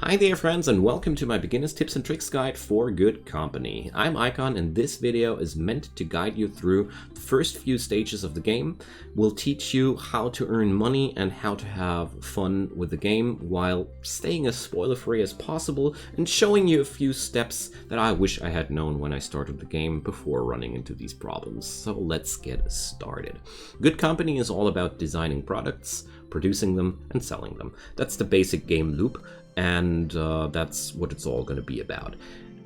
Hi there friends, and welcome to my beginner's tips and tricks guide for good company. I'm Icon, and this video is meant to guide you through the first few stages of the game. We'll teach you how to earn money and how to have fun with the game while staying as spoiler free as possible and showing you a few steps that I wish I had known when I started the game before running into these problems. So let's get started. Good company is all about designing products, producing them, and selling them. That's the basic game loop. And that's what it's all going to be about.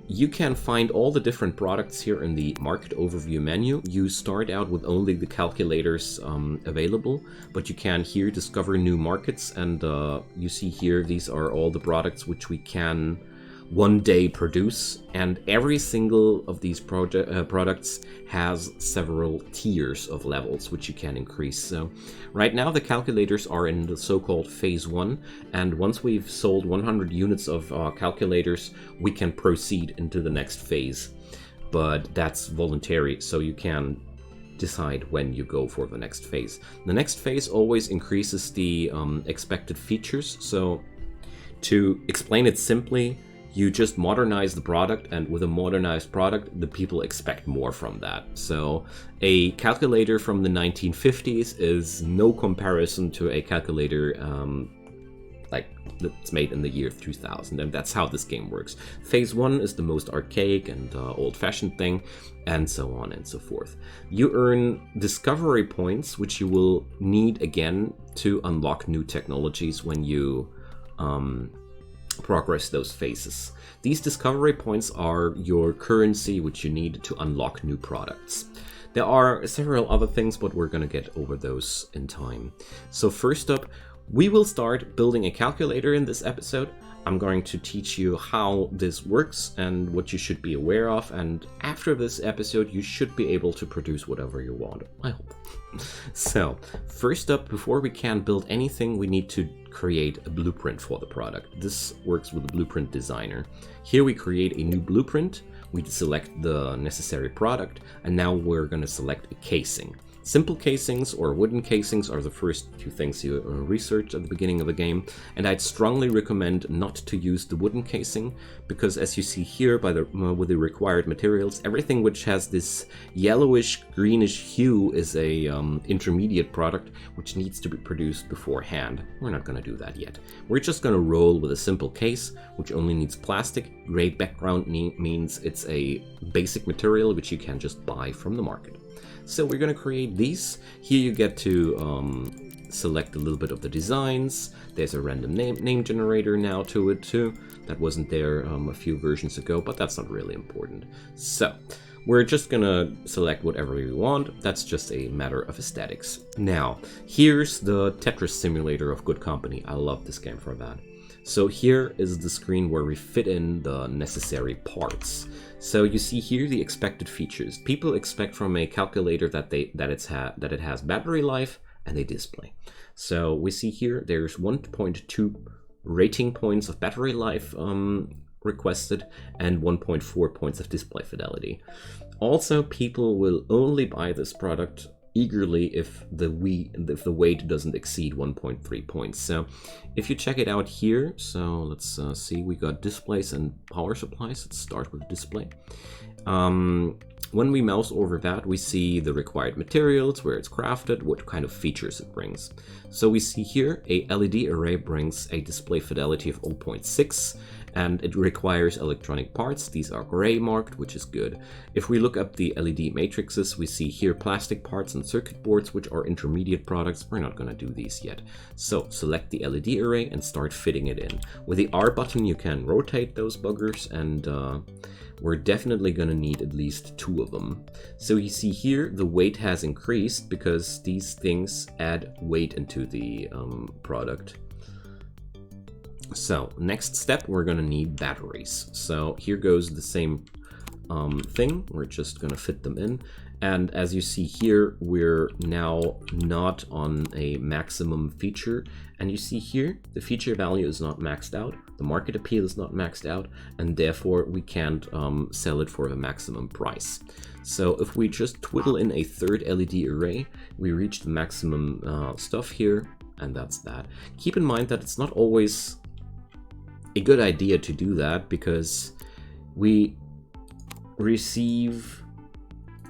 You can find all the different products here in the market overview menu. You start out with only the calculators available, but you can here discover new markets, and you see here these are all the products which we can one day produce, and every single of these products has several tiers of levels which you can increase. So right now the calculators are in the so-called phase 1, and once we've sold 100 units of calculators we can proceed into the next phase, but that's voluntary, so you can decide when you go for the next phase. The next phase always increases the expected features. So to explain it simply, you just modernize the product, and with a modernized product, the people expect more from that. So a calculator from the 1950s is no comparison to a calculator like that's made in the year 2000, and that's how this game works. Phase 1 is the most archaic and old-fashioned thing, and so on and so forth. You earn discovery points, which you will need again to unlock new technologies when you progress those phases. These discovery points are your currency which you need to unlock new products. There are several other things, but we're going to get over those in time. So first up, we will start building a calculator in this episode. I'm going to teach you how this works and what you should be aware of, and after this episode you should be able to produce whatever you want, I hope. So first up, before we can build anything, we need to create a blueprint for the product. This works with the blueprint designer. Here we create a new blueprint, we select the necessary product, and now we're going to select a casing. Simple casings or wooden casings are the first two things you research at the beginning of the game, and I'd strongly recommend not to use the wooden casing, because as you see here with the required materials, everything which has this yellowish greenish hue is a intermediate product which needs to be produced beforehand. We're not going to do that yet. We're just going to roll with a simple case which only needs plastic. Gray background means it's a basic material which you can just buy from the market. So we're going to create these. Here you get to select a little bit of the designs. There's a random name generator now to it too. That wasn't there a few versions ago, but that's not really important. So we're just going to select whatever we want. That's just a matter of aesthetics. Now, here's the Tetris simulator of good company. I love this game for that. So here is the screen where we fit in the necessary parts. So you see here the expected features. People expect from a calculator that it has battery life and a display. So we see here there's 1.2 rating points of battery life requested and 1.4 points of display fidelity. Also, people will only buy this product eagerly if the weight doesn't exceed 1.3 points. So if you check it out here, so let's see, we got displays and power supplies. Let's start with display. When we mouse over that, we see the required materials, where it's crafted, what kind of features it brings. So we see here a LED array brings a display fidelity of 0.6, and it requires electronic parts. These are gray marked, which is good. If we look up the LED matrices, we see here plastic parts and circuit boards, which are intermediate products. We're not going to do these yet. So select the LED array and start fitting it in. With the R button you can rotate those buggers, and we're definitely going to need at least 2 of them. So you see here the weight has increased because these things add weight into the product. So next step, we're going to need batteries. So here goes the same thing. We're just going to fit them in. And as you see here, we're now not on a maximum feature. And you see here, the feature value is not maxed out. The market appeal is not maxed out. And therefore, we can't sell it for the maximum price. So if we just twiddle in a third LED array, we reach the maximum stuff here. And that's that. Keep in mind that it's not always a good idea to do that because we receive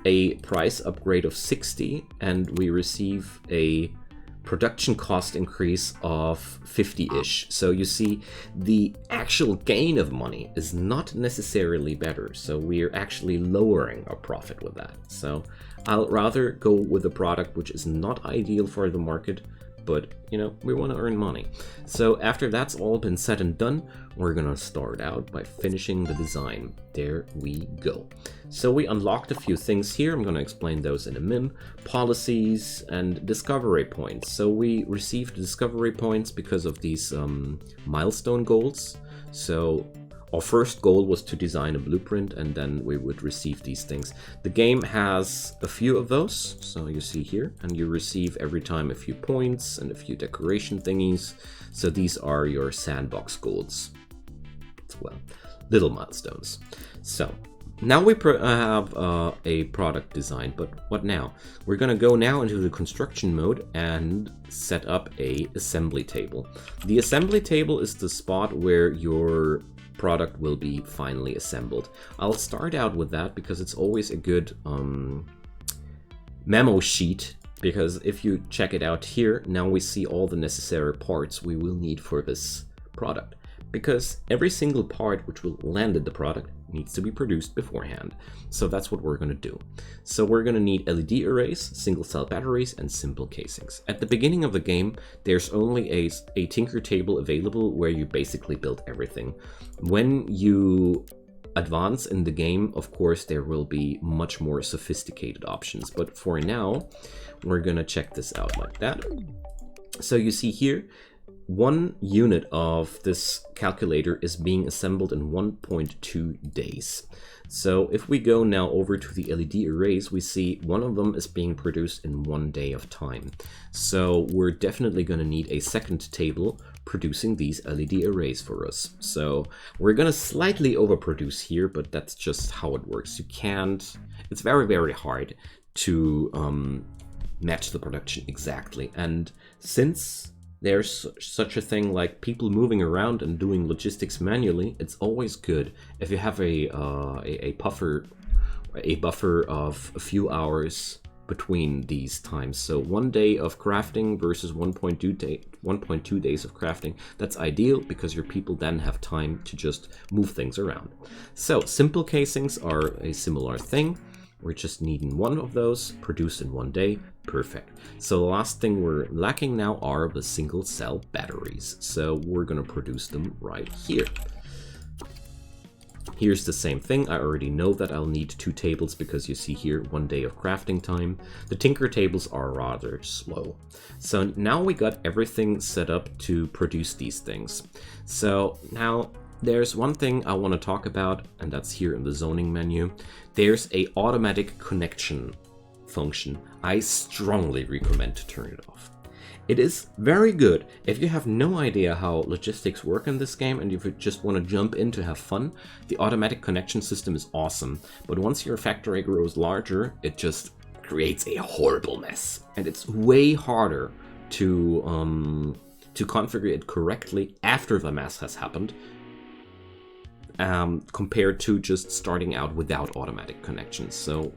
a price upgrade of 60 and we receive a production cost increase of 50-ish. So you see, the actual gain of money is not necessarily better. So we're actually lowering our profit with that. So I'll rather go with a product which is not ideal for the market, but we want to earn money. So after that's all been said and done, we're gonna start out by finishing the design. There we go. So we unlocked a few things here. I'm gonna explain those in a min. Policies and discovery points. So we received discovery points because of these milestone goals. So our first goal was to design a blueprint, and then we would receive these things. The game has a few of those, so you see here, and you receive every time a few points and a few decoration thingies. So these are your sandbox goals as well, little milestones. So now we have a product design, but what now? We're gonna go now into the construction mode and set up a assembly table. The assembly table is the spot where your product will be finally assembled. I'll start out with that because it's always a good memo sheet, because if you check it out here, now we see all the necessary parts we will need for this product, because every single part which will land in the product needs to be produced beforehand. So that's what we're going to do. So we're going to need LED arrays, single cell batteries, and simple casings. At the beginning of the game, there's only a Tinker table available where you basically build everything. When you advance in the game, of course, there will be much more sophisticated options. But for now, we're going to check this out like that. So you see here, 1 unit of this calculator is being assembled in 1.2 days. So if we go now over to the LED arrays, we see one of them is being produced in 1 day of time. So we're definitely going to need a second table producing these LED arrays for us. So we're going to slightly overproduce here, but that's just how it works. You can't, it's very, very hard to match the production exactly. And since there's such a thing like people moving around and doing logistics manually, it's always good if you have a buffer of a few hours between these times. So 1 day of crafting versus 1.2 days of crafting. That's ideal because your people then have time to just move things around. So simple casings are a similar thing. We're just needing one of those, produced in 1 day. Perfect. So the last thing we're lacking now are the single cell batteries. So we're gonna produce them right here. Here's the same thing. I already know that I'll need 2 tables because you see here 1 day of crafting time. The Tinker tables are rather slow. So now we got everything set up to produce these things. So now there's one thing I want to talk about, and that's here in the zoning menu. There's a automatic connection function. I strongly recommend to turn it off. It is very good if you have no idea how logistics work in this game and if you just want to jump in to have fun. The automatic connection system is awesome, but once your factory grows larger, it just creates a horrible mess, and it's way harder to configure it correctly after the mess has happened. Compared to just starting out without automatic connections. So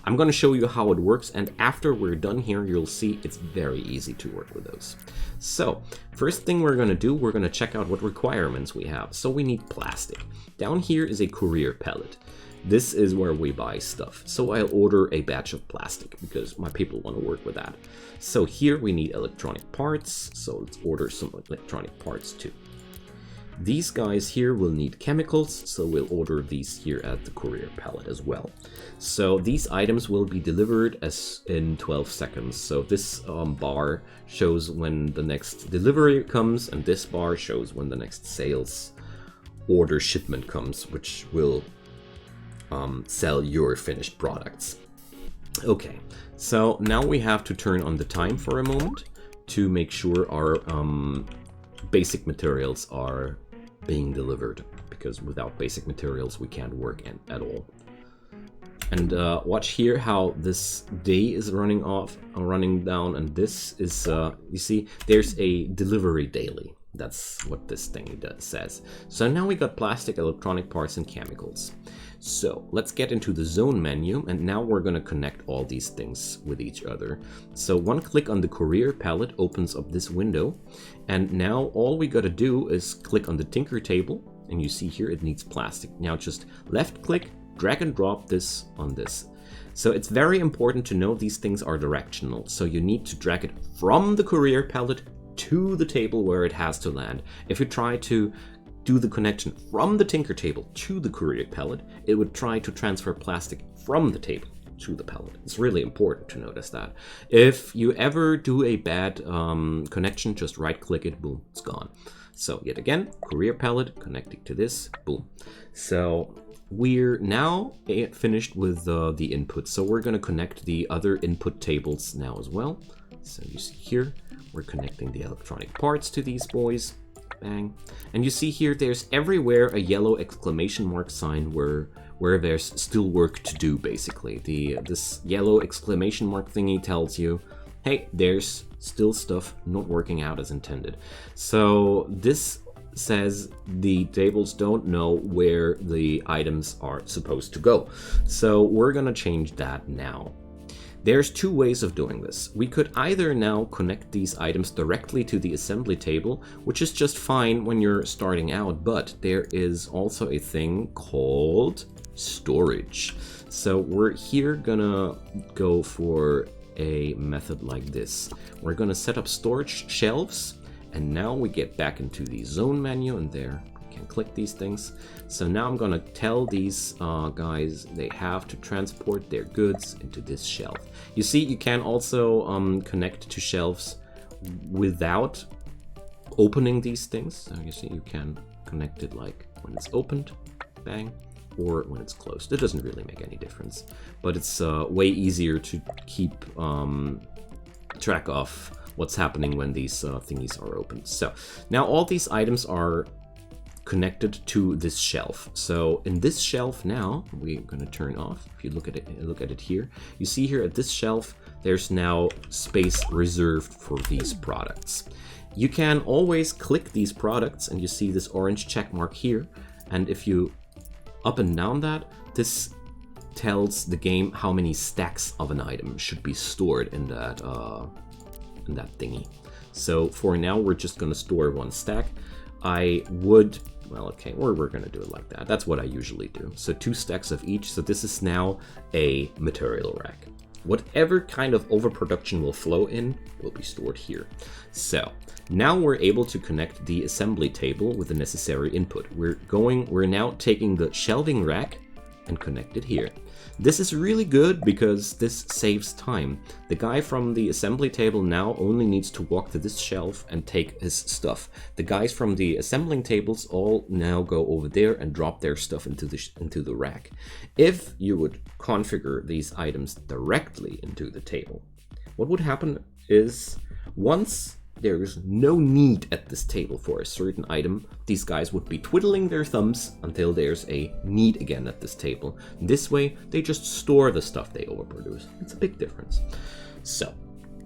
I'm going to show you how it works, and after we're done here, you'll see it's very easy to work with those. So first thing we're going to do, we're going to check out what requirements we have. So we need plastic. Down here is a courier pallet. This is where we buy stuff. So I'll order a batch of plastic because my people want to work with that. So here we need electronic parts. So let's order some electronic parts too. These guys here will need chemicals, so we'll order these here at the courier pallet as well. So these items will be delivered as in 12 seconds. So this bar shows when the next delivery comes, and this bar shows when the next sales order shipment comes, which will sell your finished products. Okay, so now we have to turn on the time for a moment to make sure our basic materials are being delivered, because without basic materials we can't work at all. And watch here how this day is running down, and this is you see there's a delivery daily. That's what this thing says. So now we got plastic, electronic parts, and chemicals. So let's get into the zone menu, and now we're going to connect all these things with each other. So one click on the courier palette opens up this window, and now all we got to do is click on the tinker table, and you see here it needs plastic. Now just left click, drag and drop this on this. So it's very important to know these things are directional, so you need to drag it from the courier palette to the table where it has to land. If you try to do the connection from the tinker table to the courier palette, it would try to transfer plastic from the table to the palette. It's really important to notice that. If you ever do a bad connection, just right click it, boom, it's gone. So yet again, courier palette connecting to this, boom. So we're now finished with the input. So we're going to connect the other input tables now as well. So you see here, we're connecting the electronic parts to these boys. Bang. And you see here, there's everywhere a yellow exclamation mark sign where there's still work to do, basically. This yellow exclamation mark thingy tells you, hey, there's still stuff not working out as intended. So this says the tables don't know where the items are supposed to go. So we're gonna change that now. There's two ways of doing this. We could either now connect these items directly to the assembly table, which is just fine when you're starting out, but there is also a thing called storage. So we're here gonna go for a method like this. We're gonna set up storage shelves, and now we get back into the zone menu, and there we can click these things. So now I'm gonna tell these guys they have to transport their goods into this shelf. You see, you can also connect to shelves without opening these things. So you see, you can connect it like when it's opened, bang, or when it's closed. It doesn't really make any difference, but it's way easier to keep track of what's happening when these thingies are open. So now all these items are connected to this shelf. So in this shelf now, we're going to turn off. If you look at it here, you see here at this shelf, there's now space reserved for these products. You can always click these products, and you see this orange check mark here. And if you up and down that, this tells the game how many stacks of an item should be stored in that thingy. So for now, we're just going to store one stack. I would, well, okay, or we're going to do it like that. That's what I usually do. So 2 stacks of each. So this is now a material rack. Whatever kind of overproduction will flow in will be stored here. So now we're able to connect the assembly table with the necessary input. We're now taking the shelving rack and connect it here. This is really good because this saves time. The guy from the assembly table now only needs to walk to this shelf and take his stuff. The guys from the assembling tables all now go over there and drop their stuff into the rack. If you would configure these items directly into the table, what would happen is once there's no need at this table for a certain item, these guys would be twiddling their thumbs until there's a need again at this table. This way, they just store the stuff they overproduce. It's a big difference. So,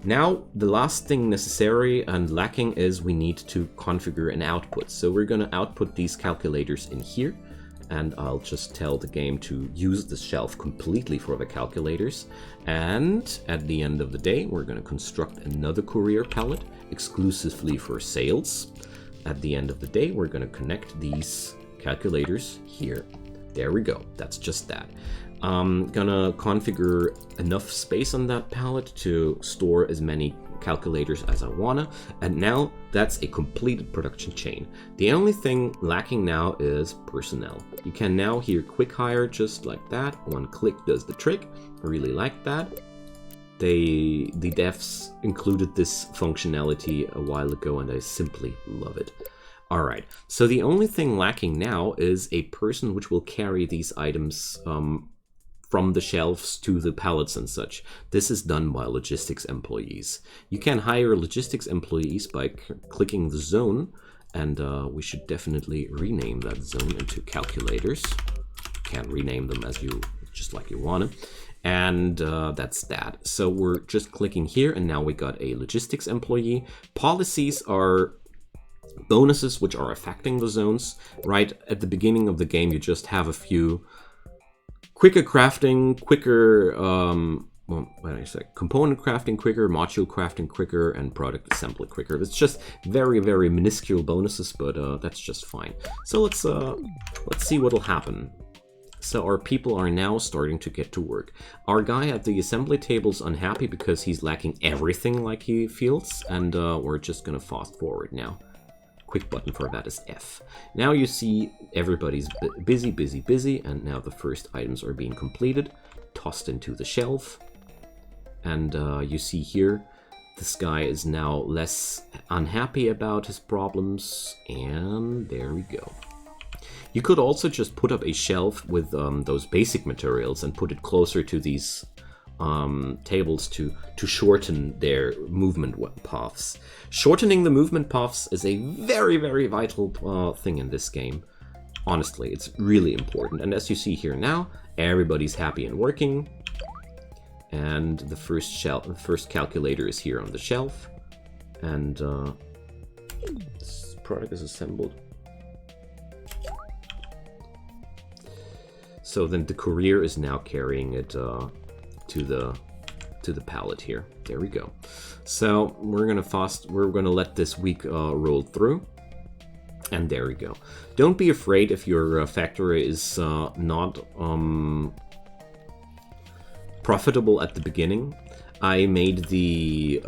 now the last thing necessary and lacking is we need to configure an output. So we're going to output these calculators in here. And I'll just tell the game to use the shelf completely for the calculators. And at the end of the day, we're going to construct another courier palette exclusively for sales. At the end of the day, we're going to connect these calculators here. There we go. That's just that. I'm going to configure enough space on that palette to store as many calculators as I wanna, and now that's a completed production chain. The only thing lacking now is personnel. You can now here quick hire just like that. One click does the trick. I really like that. The devs included this functionality a while ago, and I simply love it. Alright, so the only thing lacking now is a person which will carry these items from the shelves to the pallets and such. This is done by logistics employees. You can hire logistics employees by clicking the zone, and we should definitely rename that zone into calculators. You can rename them as you just like you want it. And that's that. So we're just clicking here, and now we got a logistics employee. Policies are bonuses which are affecting the zones. Right at the beginning of the game, you just have a few quicker crafting, quicker component crafting quicker, module crafting quicker, and product assembly quicker. It's just very, very minuscule bonuses, but that's just fine. So let's see what'll happen. So our people are now starting to get to work. Our guy at the assembly table is unhappy because he's lacking everything like he feels, and we're just gonna fast forward now. Quick button for that is F. Now you see everybody's busy, busy, busy, and now the first items are being completed, tossed into the shelf. And you see here, this guy is now less unhappy about his problems, and there we go. You could also just put up a shelf with those basic materials and put it closer to these tables to shorten their movement paths. Shortening the movement paths is a very, very vital thing in this game. Honestly, it's really important. And as you see here now, everybody's happy and working. And the first calculator is here on the shelf. And this product is assembled. So then the courier is now carrying it to the pallet here. There we go. So we're gonna let this week roll through. And there we go. Don't be afraid if your factory is not profitable at the beginning. I made the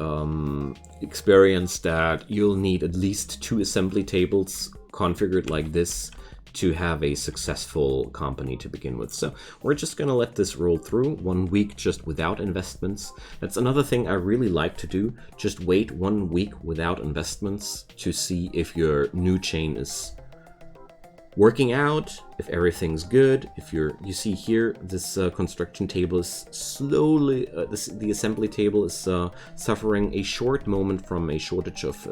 experience that you'll need at least 2 assembly tables configured like this to have a successful company to begin with. So we're just gonna let this roll through 1 week just without investments. That's another thing I really like to do. Just wait 1 week without investments to see if your new chain is working out, if everything's good. If you see here, this construction table is slowly, the assembly table is suffering a short moment from a shortage of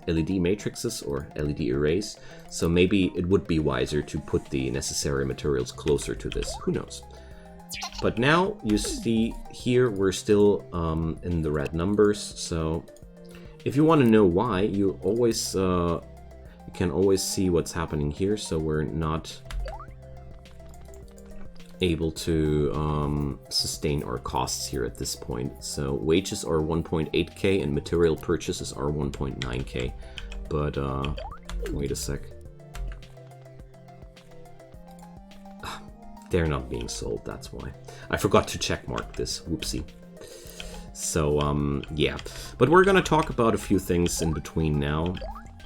LED matrices or LED arrays. So maybe it would be wiser to put the necessary materials closer to this. Who knows? But now you see here we're still in the red numbers. So if you want to know why, you can always see what's happening here. So we're not able to sustain our costs here at this point. So wages are 1.8k and material purchases are 1.9k. But wait a sec. They're not being sold, that's why. I forgot to checkmark this, whoopsie. So yeah, but we're gonna talk about a few things in between now.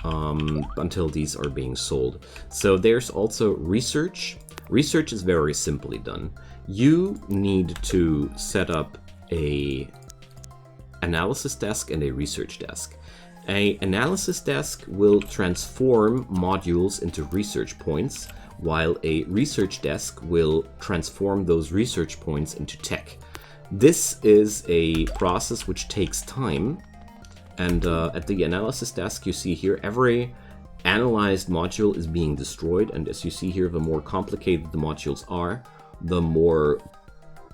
Until these are being sold. So there's also research. Research is very simply done. You need to set up a analysis desk and a research desk. An analysis desk will transform modules into research points, while a research desk will transform those research points into tech. This is a process which takes time. And at the analysis desk, you see here, every analyzed module is being destroyed. And as you see here, the more complicated the modules are, the more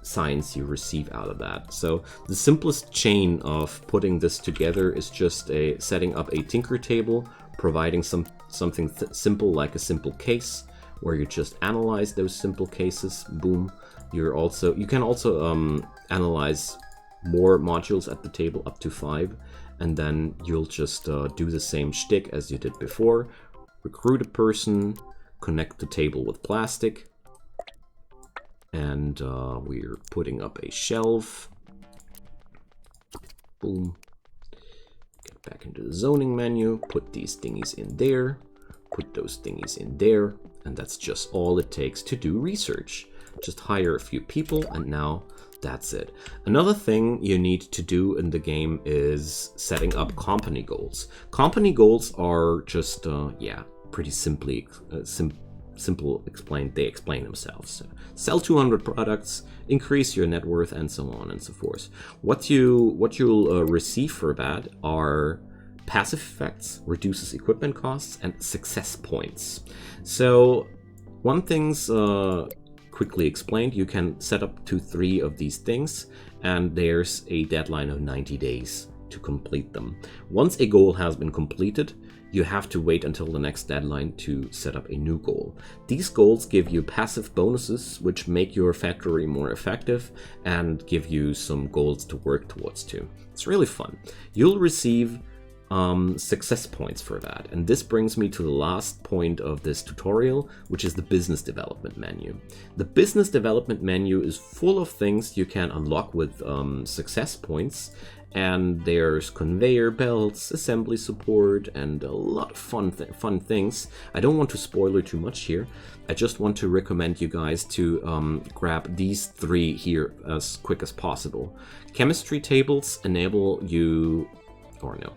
science you receive out of that. So the simplest chain of putting this together is just setting up a tinker table, providing something simple like a simple case, where you just analyze those simple cases. Boom. You can also analyze more modules at the table, up to 5. And then you'll just do the same shtick as you did before. Recruit a person, connect the table with plastic. And we're putting up a shelf. Boom. Get back into the zoning menu, put these thingies in there, put those thingies in there. And that's just all it takes to do research. Just hire a few people and now that's it. Another thing you need to do in the game is setting up company goals. Company goals are just, pretty simply simple explained. They explain themselves. So, sell 200 products, increase your net worth, and so on and so forth. What you'll receive for that are passive effects, reduces equipment costs, and success points. So one thing's quickly explained, you can set up to 3 of these things, and there's a deadline of 90 days to complete them. Once a goal has been completed, you have to wait until the next deadline to set up a new goal. These goals give you passive bonuses, which make your factory more effective and give you some goals to work towards too. It's really fun. You'll receive success points for that. And this brings me to the last point of this tutorial, which is the business development menu. The business development menu is full of things you can unlock with success points. And there's conveyor belts, assembly support, and a lot of fun things. I don't want to spoil it too much here. I just want to recommend you guys to grab these 3 here as quick as possible. Chemistry tables enable you, or no.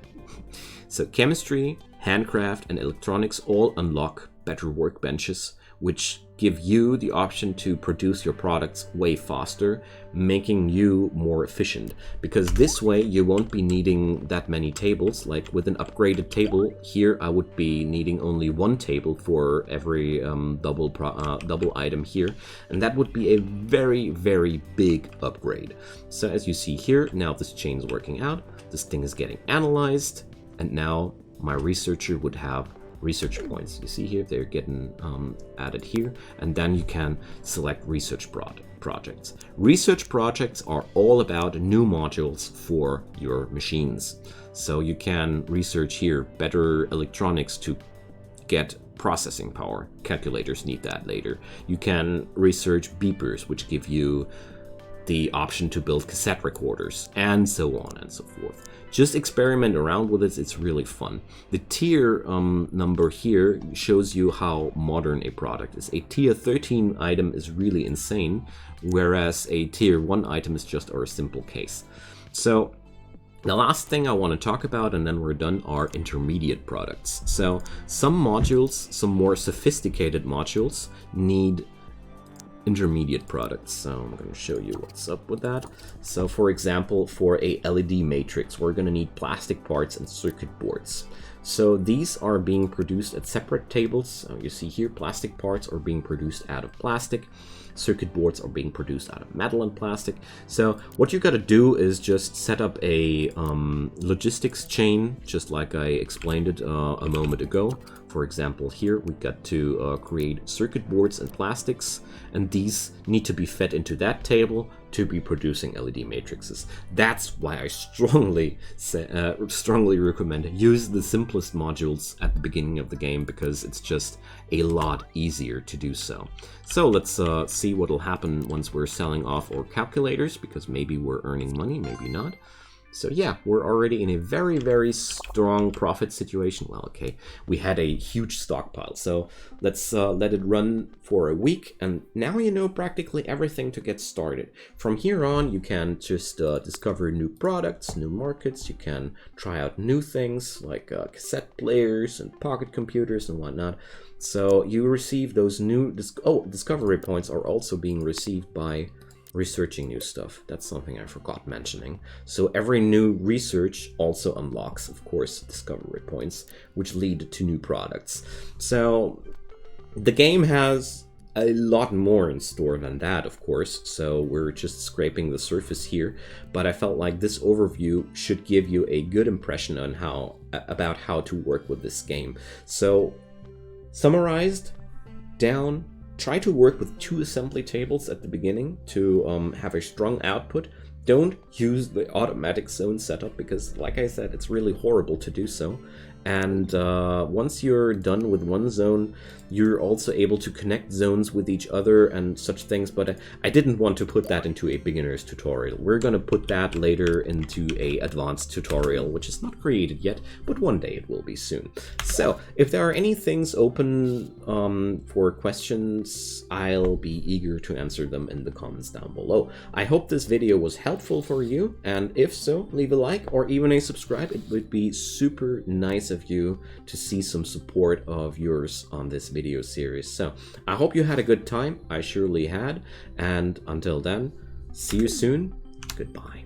So chemistry, handcraft, and electronics all unlock better workbenches, which give you the option to produce your products way faster, making you more efficient. Because this way you won't be needing that many tables. Like with an upgraded table here, I would be needing only 1 table for every double item here, and that would be a very, very big upgrade. So as you see here, now this chain's working out, this thing is getting analyzed, and now my researcher would have research points. You see here, they're getting added here, and then you can select research projects. Research projects are all about new modules for your machines. So you can research here better electronics to get processing power. Calculators need that later. You can research beepers, which give you the option to build cassette recorders, and so on and so forth. Just experiment around with it, it's really fun. The tier number here shows you how modern a product is. A tier 13 item is really insane, whereas a tier 1 item is just our simple case. So the last thing I want to talk about, and then we're done, are intermediate products. So some modules, some more sophisticated modules, need intermediate products. So I'm going to show you what's up with that. So for example, for a LED matrix, we're going to need plastic parts and circuit boards. So these are being produced at separate tables. So you see here, plastic parts are being produced out of plastic. Circuit boards are being produced out of metal and plastic. So what you got to do is just set up a logistics chain, just like I explained it a moment ago. For example, here we got to create circuit boards and plastics, and these need to be fed into that table to be producing LED matrices. That's why I strongly recommend use the simplest modules at the beginning of the game, because it's just a lot easier to do so. So let's see what will happen once we're selling off our calculators, because maybe we're earning money, maybe not. So yeah, we're already in a very, very strong profit situation. Well, okay, we had a huge stockpile, so let's let it run for a week, and now you know practically everything to get started. From here on, you can just discover new products, new markets. You can try out new things like cassette players and pocket computers and whatnot. So you receive those new discovery points are also being received by researching new stuff. That's something I forgot mentioning. So every new research also unlocks, of course, discovery points, which lead to new products. So the game has a lot more in store than that, of course, so we're just scraping the surface here, but I felt like this overview should give you a good impression on about how to work with this game. So summarized down, try to work with 2 assembly tables at the beginning to have a strong output. Don't use the automatic zone setup, because like I said, it's really horrible to do so. And once you're done with one zone, you're also able to connect zones with each other and such things, but I didn't want to put that into a beginner's tutorial. We're gonna put that later into a advanced tutorial, which is not created yet, but one day it will be soon. So if there are any things open for questions, I'll be eager to answer them in the comments down below. I hope this video was helpful for you, and if so, leave a like or even a subscribe. It would be super nice of you to see some support of yours on this video series. So I hope you had a good time. I surely had, and until then, see you soon. Goodbye.